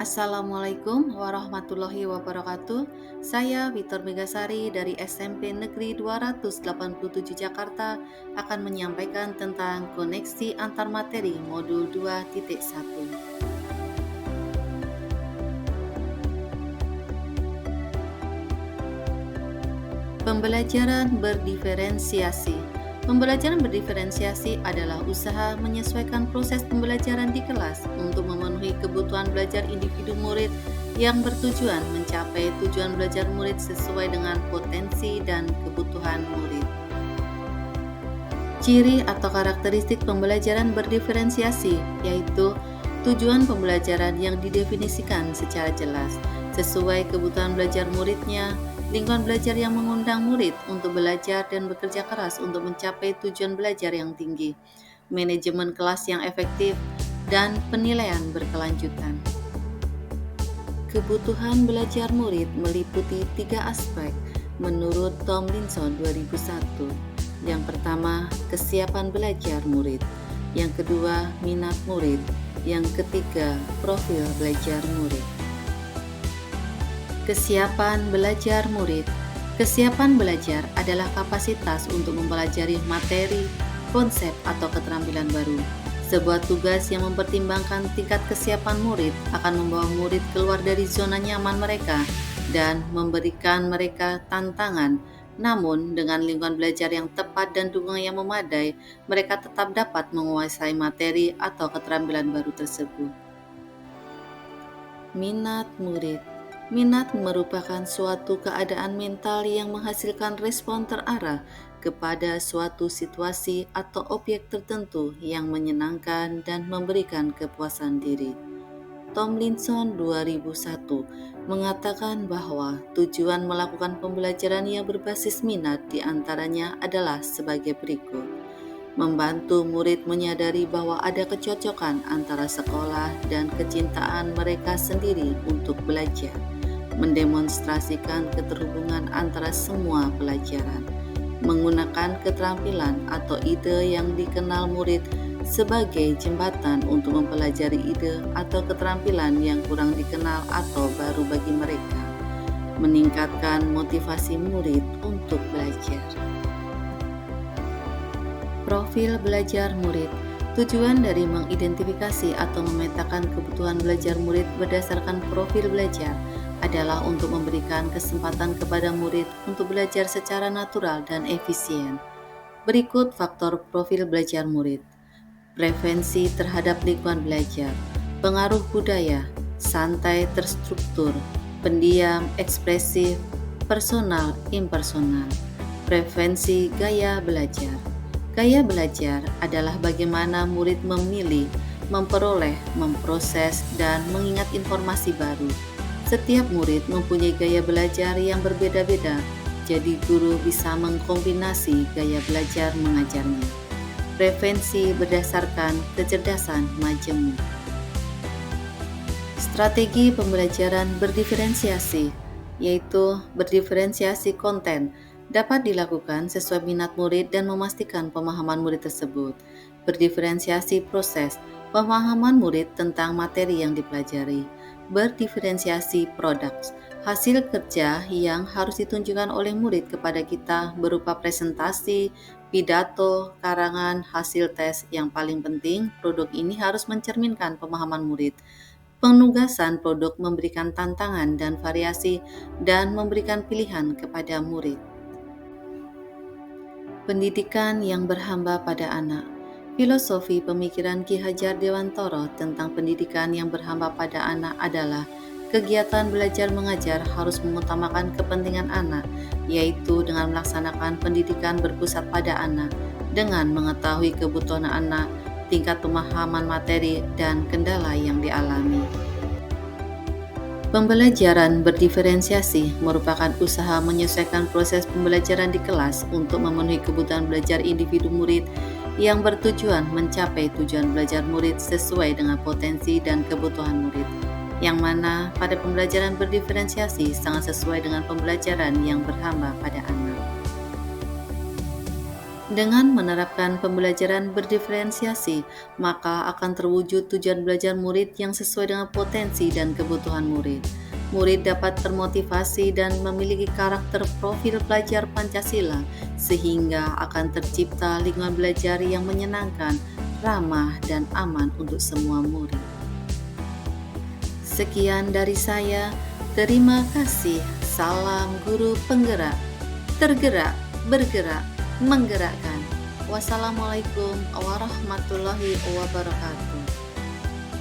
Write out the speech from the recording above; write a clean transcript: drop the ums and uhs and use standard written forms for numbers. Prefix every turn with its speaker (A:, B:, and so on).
A: Assalamualaikum warahmatullahi wabarakatuh. Saya Vitor Megasari dari SMP Negeri 287 Jakarta akan menyampaikan tentang koneksi antar materi modul 2.1. Pembelajaran berdiferensiasi. Pembelajaran berdiferensiasi adalah usaha menyesuaikan proses pembelajaran di kelas untuk memenuhi kebutuhan belajar individu murid yang bertujuan mencapai tujuan belajar murid sesuai dengan potensi dan kebutuhan murid. Ciri atau karakteristik pembelajaran berdiferensiasi yaitu tujuan pembelajaran yang didefinisikan secara jelas, sesuai kebutuhan belajar muridnya, lingkungan belajar yang mengundang murid untuk belajar dan bekerja keras untuk mencapai tujuan belajar yang tinggi, manajemen kelas yang efektif, dan penilaian berkelanjutan. Kebutuhan belajar murid meliputi 3 aspek menurut Tomlinson 2001. Yang pertama, kesiapan belajar murid. Yang kedua, minat murid. Yang ketiga, profil belajar murid. Kesiapan belajar murid. Kesiapan belajar adalah kapasitas untuk mempelajari materi, konsep, atau keterampilan baru. Sebuah tugas yang mempertimbangkan tingkat kesiapan murid akan membawa murid keluar dari zona nyaman mereka dan memberikan mereka tantangan. Namun, dengan lingkungan belajar yang tepat dan dukungan yang memadai, mereka tetap dapat menguasai materi atau keterampilan baru tersebut. Minat murid. Minat merupakan suatu keadaan mental yang menghasilkan respon terarah kepada suatu situasi atau objek tertentu yang menyenangkan dan memberikan kepuasan diri. Tomlinson 2001 mengatakan bahwa tujuan melakukan pembelajaran yang berbasis minat diantaranya adalah sebagai berikut. Membantu murid menyadari bahwa ada kecocokan antara sekolah dan kecintaan mereka sendiri untuk belajar, mendemonstrasikan keterhubungan antara semua pelajaran, menggunakan keterampilan atau ide yang dikenal murid sebagai jembatan untuk mempelajari ide atau keterampilan yang kurang dikenal atau baru bagi mereka, meningkatkan motivasi murid untuk belajar. Profil belajar murid. Tujuan dari mengidentifikasi atau memetakan kebutuhan belajar murid berdasarkan profil belajar adalah untuk memberikan kesempatan kepada murid untuk belajar secara natural dan efisien. Berikut faktor profil belajar murid. Preferensi terhadap lingkungan belajar, pengaruh budaya, santai terstruktur, pendiam, ekspresif, personal, impersonal. Preferensi gaya belajar. Gaya belajar adalah bagaimana murid memilih, memperoleh, memproses, dan mengingat informasi baru. Setiap murid mempunyai gaya belajar yang berbeda-beda, jadi guru bisa mengkombinasi gaya belajar mengajarnya. Preferensi berdasarkan kecerdasan majemuk. Strategi pembelajaran berdiferensiasi, yaitu berdiferensiasi konten, dapat dilakukan sesuai minat murid dan memastikan pemahaman murid tersebut. Berdiferensiasi proses, pemahaman murid tentang materi yang dipelajari. Berdiferensiasi produk, hasil kerja yang harus ditunjukkan oleh murid kepada kita berupa presentasi, pidato, karangan, hasil tes. Yang paling penting, produk ini harus mencerminkan pemahaman murid. Penugasan produk memberikan tantangan dan variasi dan memberikan pilihan kepada murid. Pendidikan yang berhamba pada anak. Filosofi pemikiran Ki Hajar Dewantoro tentang pendidikan yang berhamba pada anak adalah kegiatan belajar mengajar harus mengutamakan kepentingan anak, yaitu dengan melaksanakan pendidikan berpusat pada anak, dengan mengetahui kebutuhan anak, tingkat pemahaman materi, dan kendala yang dialami. Pembelajaran berdiferensiasi merupakan usaha menyesuaikan proses pembelajaran di kelas untuk memenuhi kebutuhan belajar individu murid yang bertujuan mencapai tujuan belajar murid sesuai dengan potensi dan kebutuhan murid, yang mana pada pembelajaran berdiferensiasi sangat sesuai dengan pembelajaran yang berhamba pada anak. Dengan menerapkan pembelajaran berdiferensiasi, maka akan terwujud tujuan belajar murid yang sesuai dengan potensi dan kebutuhan murid. Murid dapat termotivasi dan memiliki karakter profil pelajar Pancasila, sehingga akan tercipta lingkungan belajar yang menyenangkan, ramah, dan aman untuk semua murid. Sekian dari saya. Terima kasih. Salam guru penggerak. Tergerak, bergerak, menggerakkan. Wassalamualaikum warahmatullahi wabarakatuh.